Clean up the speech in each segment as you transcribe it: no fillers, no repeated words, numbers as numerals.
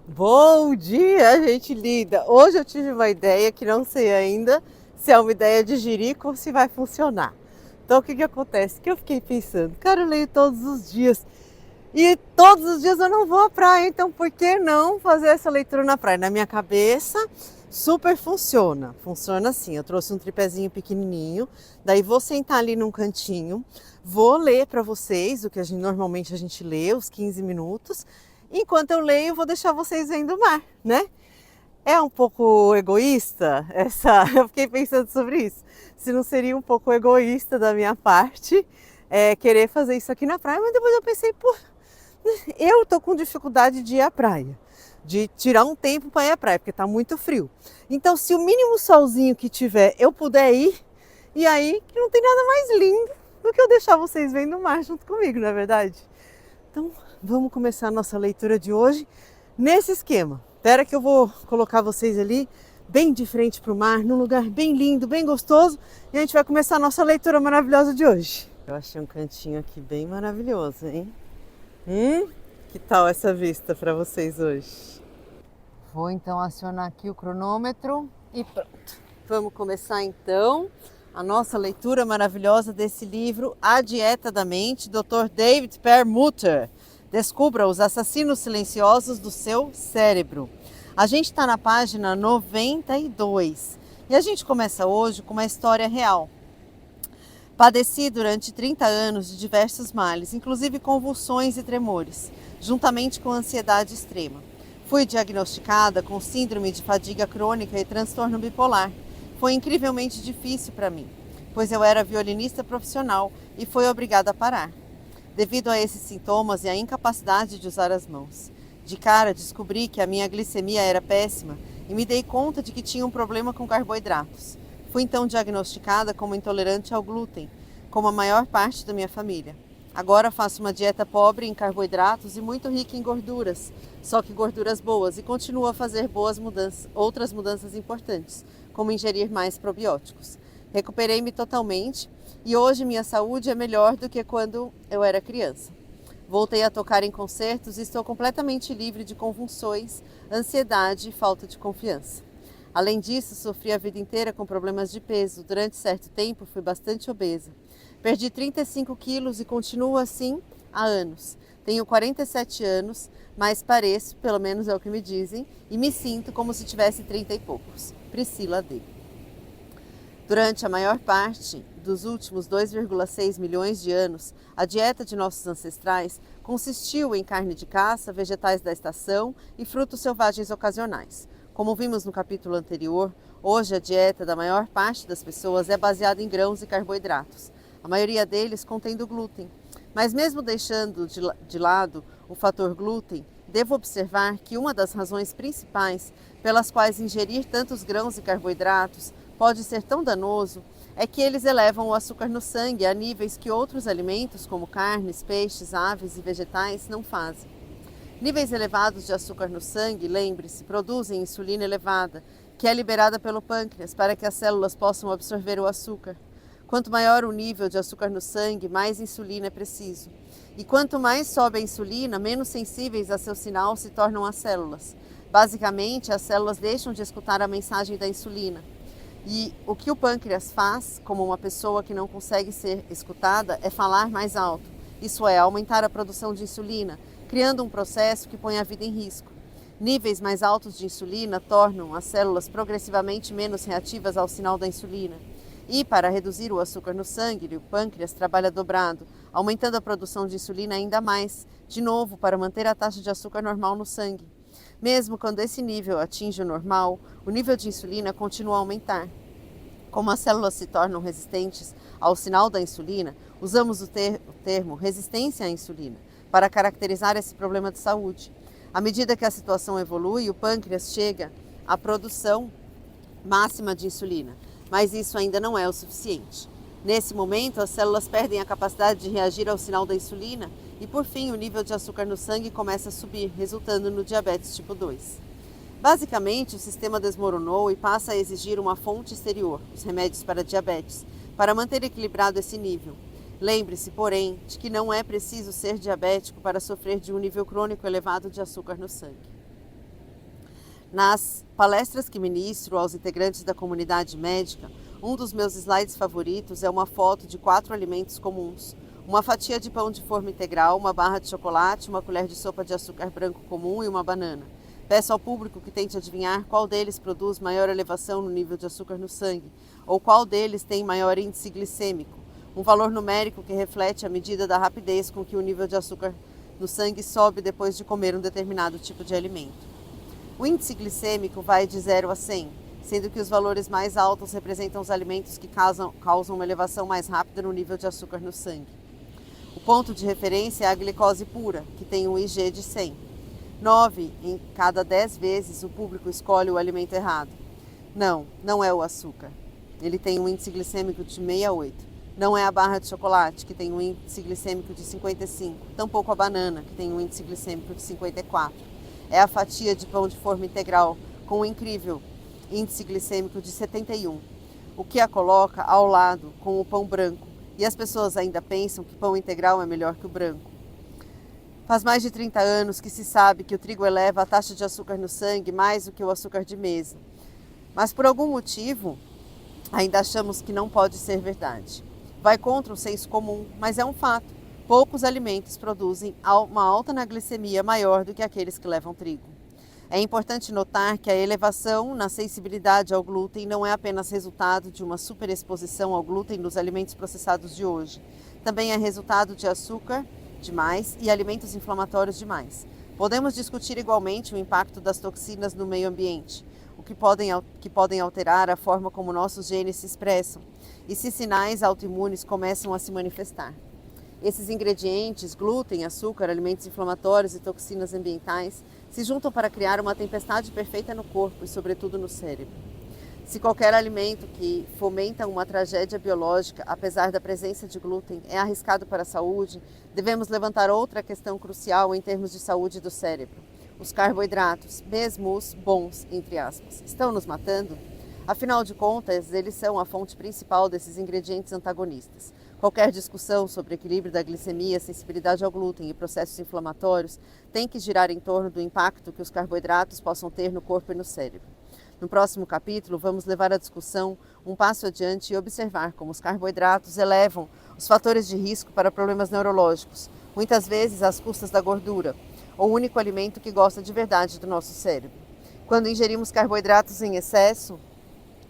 Bom dia, gente linda! Hoje eu tive uma ideia que não sei ainda se é uma ideia de jirico ou se vai funcionar. Então, o que que acontece? Que eu fiquei pensando, cara, eu leio todos os dias e todos os dias eu não vou à praia, então por que não fazer essa leitura na praia? Na minha cabeça, super funciona. Funciona assim, eu trouxe um tripézinho pequenininho, daí vou sentar ali num cantinho, vou ler para vocês o que normalmente a gente lê, os 15 minutos. Enquanto eu leio, vou deixar vocês vendo o mar, né? É um pouco egoísta essa. Eu fiquei pensando sobre isso. Se não seria um pouco egoísta da minha parte querer fazer isso aqui na praia, mas depois eu pensei, pô, eu tô com dificuldade de ir à praia, de tirar um tempo para ir à praia, porque tá muito frio. Então, se o mínimo solzinho que tiver eu puder ir, e aí que não tem nada mais lindo do que eu deixar vocês vendo o mar junto comigo, não é verdade? Então, vamos começar a nossa leitura de hoje nesse esquema. Espera que eu vou colocar vocês ali bem de frente para o mar, num lugar bem lindo, bem gostoso, e a gente vai começar a nossa leitura maravilhosa de hoje. Eu achei um cantinho aqui bem maravilhoso, hein? Que tal essa vista para vocês hoje? Vou então acionar aqui o cronômetro e pronto. Vamos começar então a nossa leitura maravilhosa desse livro, A Dieta da Mente, Dr. David Perlmutter. Descubra os assassinos silenciosos do seu cérebro. A gente está na página 92 e a gente começa hoje com uma história real. Padeci durante 30 anos de diversos males, inclusive convulsões e tremores, juntamente com ansiedade extrema. Fui diagnosticada com síndrome de fadiga crônica e transtorno bipolar. Foi incrivelmente difícil para mim, pois eu era violinista profissional e fui obrigada a parar, devido a esses sintomas e à incapacidade de usar as mãos. De cara, descobri que a minha glicemia era péssima e me dei conta de que tinha um problema com carboidratos. Fui então diagnosticada como intolerante ao glúten, como a maior parte da minha família. Agora faço uma dieta pobre em carboidratos e muito rica em gorduras, só que gorduras boas, e continuo a fazer outras mudanças importantes, como ingerir mais probióticos. Recuperei-me totalmente e hoje minha saúde é melhor do que quando eu era criança. Voltei a tocar em concertos e estou completamente livre de convulsões, ansiedade e falta de confiança. Além disso, sofri a vida inteira com problemas de peso. Durante certo tempo, fui bastante obesa. Perdi 35 quilos e continuo assim há anos. Tenho 47 anos, mas pareço, pelo menos é o que me dizem, e me sinto como se tivesse 30 e poucos. Priscila D. Durante a maior parte dos últimos 2,6 milhões de anos, a dieta de nossos ancestrais consistiu em carne de caça, vegetais da estação e frutos selvagens ocasionais. Como vimos no capítulo anterior, hoje a dieta da maior parte das pessoas é baseada em grãos e carboidratos. A maioria deles contendo glúten. Mas mesmo deixando de lado o fator glúten, devo observar que uma das razões principais pelas quais ingerir tantos grãos e carboidratos pode ser tão danoso é que eles elevam o açúcar no sangue a níveis que outros alimentos, como carnes, peixes, aves e vegetais, não fazem. Níveis elevados de açúcar no sangue, lembre-se, produzem insulina elevada, que é liberada pelo pâncreas para que as células possam absorver o açúcar. Quanto maior o nível de açúcar no sangue, mais insulina é preciso. E quanto mais sobe a insulina, menos sensíveis a seu sinal se tornam as células. Basicamente, as células deixam de escutar a mensagem da insulina. E o que o pâncreas faz, como uma pessoa que não consegue ser escutada, é falar mais alto. Isso é, aumentar a produção de insulina, criando um processo que põe a vida em risco. Níveis mais altos de insulina tornam as células progressivamente menos reativas ao sinal da insulina. E, para reduzir o açúcar no sangue, o pâncreas trabalha dobrado, aumentando a produção de insulina ainda mais, de novo, para manter a taxa de açúcar normal no sangue. Mesmo quando esse nível atinge o normal, o nível de insulina continua a aumentar. Como as células se tornam resistentes ao sinal da insulina, usamos o termo resistência à insulina para caracterizar esse problema de saúde. À medida que a situação evolui, o pâncreas chega à produção máxima de insulina, mas isso ainda não é o suficiente. Nesse momento, as células perdem a capacidade de reagir ao sinal da insulina e, por fim, o nível de açúcar no sangue começa a subir, resultando no diabetes tipo 2. Basicamente, o sistema desmoronou e passa a exigir uma fonte exterior, os remédios para diabetes, para manter equilibrado esse nível. Lembre-se, porém, de que não é preciso ser diabético para sofrer de um nível crônico elevado de açúcar no sangue. Nas palestras que ministro aos integrantes da comunidade médica, um dos meus slides favoritos é uma foto de 4 alimentos comuns: uma fatia de pão de forma integral, uma barra de chocolate, uma colher de sopa de açúcar branco comum e uma banana. Peço ao público que tente adivinhar qual deles produz maior elevação no nível de açúcar no sangue, ou qual deles tem maior índice glicêmico, um valor numérico que reflete a medida da rapidez com que o nível de açúcar no sangue sobe depois de comer um determinado tipo de alimento. O índice glicêmico vai de 0 a 100, sendo que os valores mais altos representam os alimentos que causam uma elevação mais rápida no nível de açúcar no sangue. O ponto de referência é a glicose pura, que tem um IG de 100. 9 em cada 10 vezes o público escolhe o alimento errado. Não é o açúcar. Ele tem um índice glicêmico de 68. Não é a barra de chocolate, que tem um índice glicêmico de 55. Tampouco a banana, que tem um índice glicêmico de 54. É a fatia de pão de forma integral, com um incrível índice glicêmico de 71, o que a coloca ao lado com o pão branco. E as pessoas ainda pensam que pão integral é melhor que o branco. Faz mais de 30 anos que se sabe que o trigo eleva a taxa de açúcar no sangue mais do que o açúcar de mesa. Mas por algum motivo, ainda achamos que não pode ser verdade. Vai contra o senso comum, mas é um fato. Poucos alimentos produzem uma alta na glicemia maior do que aqueles que levam trigo. É importante notar que a elevação na sensibilidade ao glúten não é apenas resultado de uma superexposição ao glúten nos alimentos processados de hoje. Também é resultado de açúcar demais e alimentos inflamatórios demais. Podemos discutir igualmente o impacto das toxinas no meio ambiente, o que podem alterar a forma como nossos genes se expressam e se sinais autoimunes começam a se manifestar. Esses ingredientes, glúten, açúcar, alimentos inflamatórios e toxinas ambientais, se juntam para criar uma tempestade perfeita no corpo e, sobretudo, no cérebro. Se qualquer alimento que fomenta uma tragédia biológica, apesar da presença de glúten, é arriscado para a saúde, devemos levantar outra questão crucial em termos de saúde do cérebro. Os carboidratos, mesmo os bons, entre aspas, estão nos matando? Afinal de contas, eles são a fonte principal desses ingredientes antagonistas. Qualquer discussão sobre equilíbrio da glicemia, sensibilidade ao glúten e processos inflamatórios tem que girar em torno do impacto que os carboidratos possam ter no corpo e no cérebro. No próximo capítulo, vamos levar a discussão um passo adiante e observar como os carboidratos elevam os fatores de risco para problemas neurológicos, muitas vezes às custas da gordura, o único alimento que gosta de verdade do nosso cérebro. Quando ingerimos carboidratos em excesso,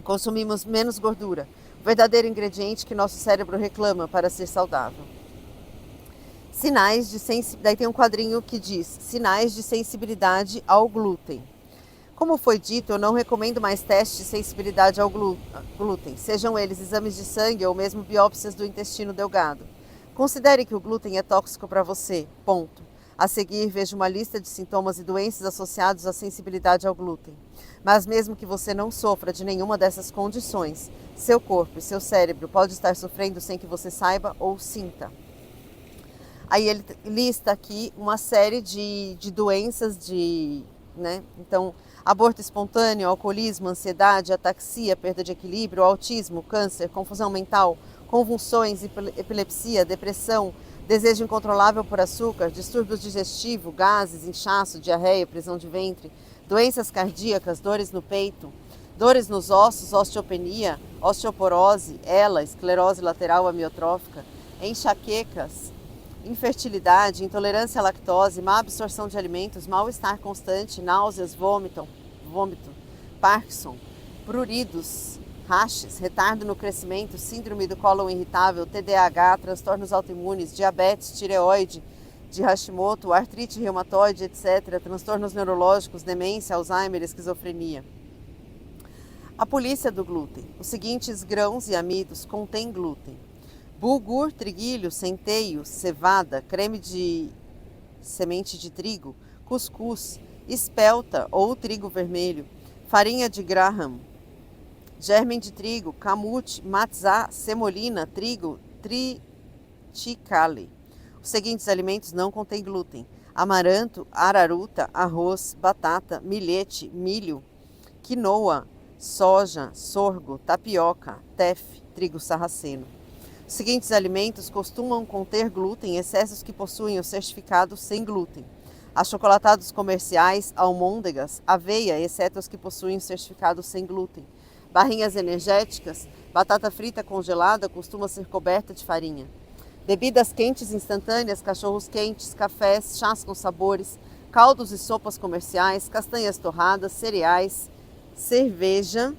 consumimos menos gordura, o verdadeiro ingrediente que nosso cérebro reclama para ser saudável. Daí tem um quadrinho que diz: sinais de sensibilidade ao glúten. Como foi dito, eu não recomendo mais testes de sensibilidade ao glúten, sejam eles exames de sangue ou mesmo biópsias do intestino delgado. Considere que o glúten é tóxico para você, ponto. A seguir, veja uma lista de sintomas e doenças associados à sensibilidade ao glúten. Mas mesmo que você não sofra de nenhuma dessas condições, seu corpo e seu cérebro podem estar sofrendo sem que você saiba ou sinta. Aí ele lista aqui uma série de doenças, Então, aborto espontâneo, alcoolismo, ansiedade, ataxia, perda de equilíbrio, autismo, câncer, confusão mental, convulsões, epilepsia, depressão, desejo incontrolável por açúcar, distúrbios digestivos, gases, inchaço, diarreia, prisão de ventre, doenças cardíacas, dores no peito, dores nos ossos, osteopenia, osteoporose, ELA, esclerose lateral amiotrófica, enxaquecas, infertilidade, intolerância à lactose, má absorção de alimentos, mal-estar constante, náuseas, vômito, Parkinson, pruridos, rachas, retardo no crescimento, síndrome do cólon irritável, TDAH, transtornos autoimunes, diabetes, tireoide, de Hashimoto, artrite reumatoide, etc., transtornos neurológicos, demência, Alzheimer, esquizofrenia. A polícia do glúten. Os seguintes grãos e amidos contêm glúten: bulgur, triguilho, centeio, cevada, creme de semente de trigo, cuscuz, espelta ou trigo vermelho, farinha de Graham, germe de trigo, camute, matzá, semolina, trigo, triticale. Os seguintes alimentos não contêm glúten: amaranto, araruta, arroz, batata, milhete, milho, quinoa, soja, sorgo, tapioca, teff, trigo sarraceno. Os seguintes alimentos costumam conter glúten em excessos que possuem o certificado sem glúten: Achocolatados comerciais, almôndegas, aveia, exceto os que possuem certificado sem glúten. Barrinhas energéticas, batata frita congelada costuma ser coberta de farinha. Bebidas quentes instantâneas, cachorros quentes, cafés, chás com sabores, caldos e sopas comerciais, castanhas torradas, cereais, cerveja,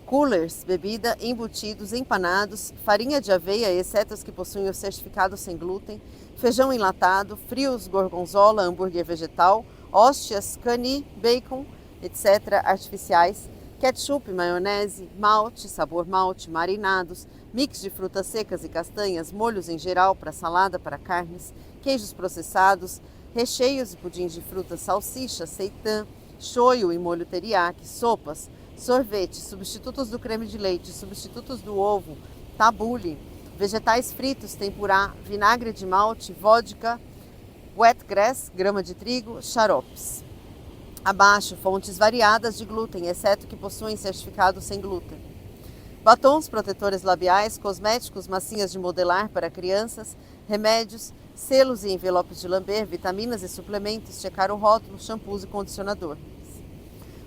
coolers, bebida, embutidos, empanados, farinha de aveia, exceto os que possuem o certificado sem glúten, feijão enlatado, frios, gorgonzola, hambúrguer vegetal, hóstias, cani, bacon, etc., artificiais, ketchup, maionese, malte, sabor malte, marinados, mix de frutas secas e castanhas, molhos em geral para salada, para carnes, queijos processados, recheios e pudins de frutas, salsicha, seitã, shoyu e molho teriyaki, sopas, sorvete, substitutos do creme de leite, substitutos do ovo, tabule, vegetais fritos, tempurá, vinagre de malte, vodka, wheatgrass, grama de trigo, xaropes. Abaixo, fontes variadas de glúten, exceto que possuem certificado sem glúten. Batons, protetores labiais, cosméticos, massinhas de modelar para crianças, remédios, selos e envelopes de lamber, vitaminas e suplementos, checar o rótulo, shampoos e condicionador.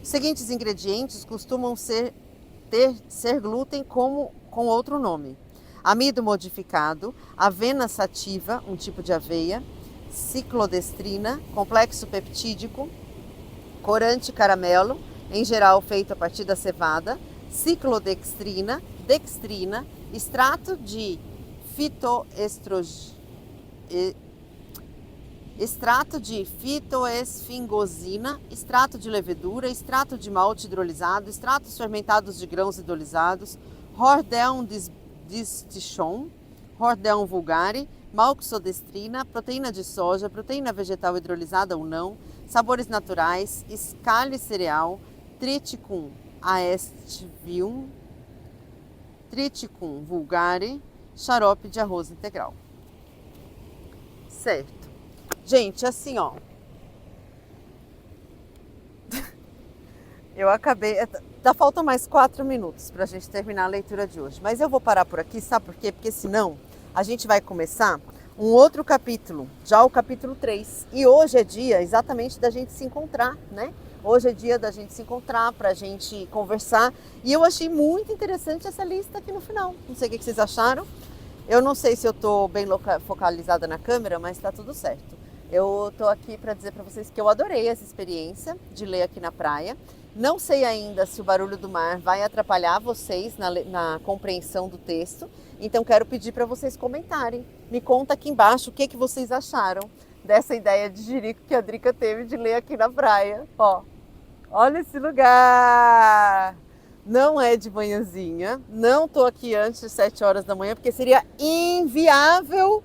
Os seguintes ingredientes costumam ser glúten com outro nome: amido modificado, avena sativa, um tipo de aveia, ciclodestrina, complexo peptídico, corante caramelo, em geral feito a partir da cevada, ciclodextrina, dextrina, extrato de fitoesfingosina, extrato de levedura, extrato de malte hidrolisado, extratos fermentados de grãos hidrolisados, Hordeum distichon, Hordeum vulgare, maltodextrina, proteína de soja, proteína vegetal hidrolisada ou não, sabores naturais, escalho cereal, triticum aestivium, triticum vulgare, xarope de arroz integral. Certo. Gente, assim, ó. Eu acabei. Faltam mais 4 minutos pra gente terminar a leitura de hoje. Mas eu vou parar por aqui, sabe por quê? Porque senão a gente vai começar um outro capítulo, já o capítulo 3. E hoje é dia exatamente da gente se encontrar, né? Hoje é dia da gente se encontrar, pra gente conversar. E eu achei muito interessante essa lista aqui no final. Não sei o que vocês acharam. Eu não sei se eu tô bem focalizada na câmera, mas tá tudo certo. Eu tô aqui para dizer para vocês que eu adorei essa experiência de ler aqui na praia. Não sei ainda se o barulho do mar vai atrapalhar vocês na compreensão do texto. Então quero pedir para vocês comentarem. Me conta aqui embaixo o que vocês acharam dessa ideia de jirico que a Drica teve de ler aqui na praia. Ó, olha esse lugar! Não é de manhãzinha, não tô aqui antes de 7 horas da manhã, porque seria inviável,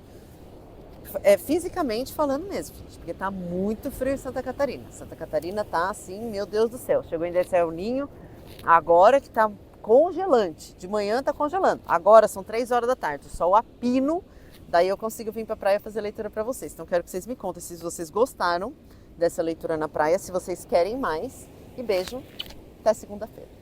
fisicamente falando mesmo, gente, porque tá muito frio em Santa Catarina. Santa Catarina tá assim, meu Deus do céu, chegou em El Ninho, agora que tá congelante, de manhã tá congelando, agora são 3 horas da tarde, o sol a pino, daí eu consigo vir pra praia fazer leitura pra vocês. Então quero que vocês me contem se vocês gostaram dessa leitura na praia, se vocês querem mais, e beijo, até segunda-feira.